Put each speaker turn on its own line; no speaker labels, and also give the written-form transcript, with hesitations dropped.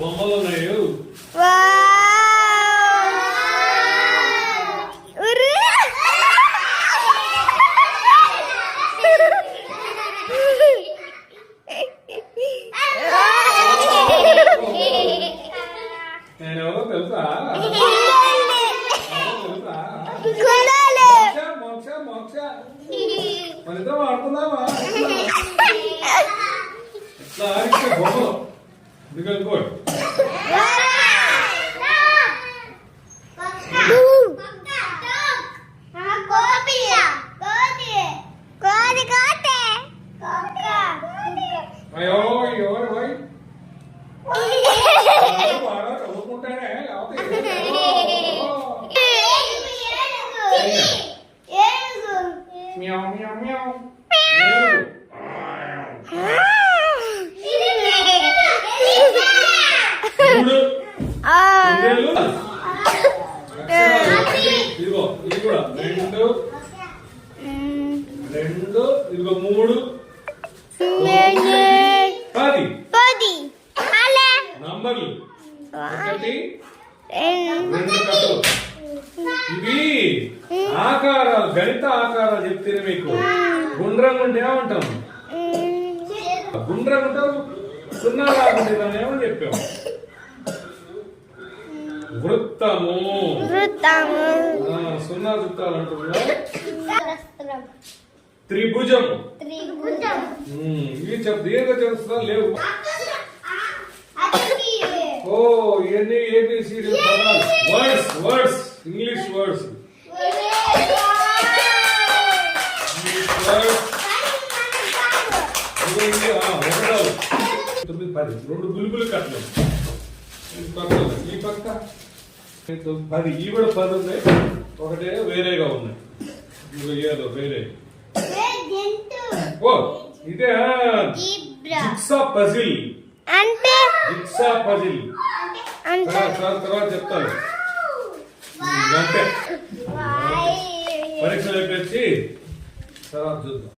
బొమ్మలు ఉన్నాయి. నేను ఎవరో తెలుసా? మోక్ష మోక్ష మనిద్దరం ఆడుతున్నావా? బొమ్మలు ఎందుకు అనుకోండి. చదువుకుంటానే ఇదిగో ఇది కూడా రెండు రెండు ఇదిగో మూడు 10 నంబర్లు 1 2 కట్టు. ఇవి ఆకారాలు, గణిత ఆకారాలు చెప్తే మీకు గుండ్రంగా ఉంటే ఏమంటాం? గుండ్రంగా ఉంటావు, సున్నా రాకుంటే దాన్ని ఏమని చెప్పాము? వృత్తము. సున్నా చుట్టాలు అంటున్నా. త్రిభుజం. ఇవి దీర్ఘ చతురస్రాలు లేవు. ఓ ఇవన్నీ ABCD words, words, English words. 9 10 రెండు బుల్బులు కట్టలేదు. ఈ పక్క 10, ఈ కూడా 10 ఉన్నాయి. ఒకటే వేరేగా ఉన్నాయి. ఏదో వేరే. ఓ ఇదే జిగ్సా పజిల్. జిగ్సా పజిల్ తర్వాత చెప్తాను. అంతే పరీక్షలు అయిపోయి తర్వాత చూద్దాం.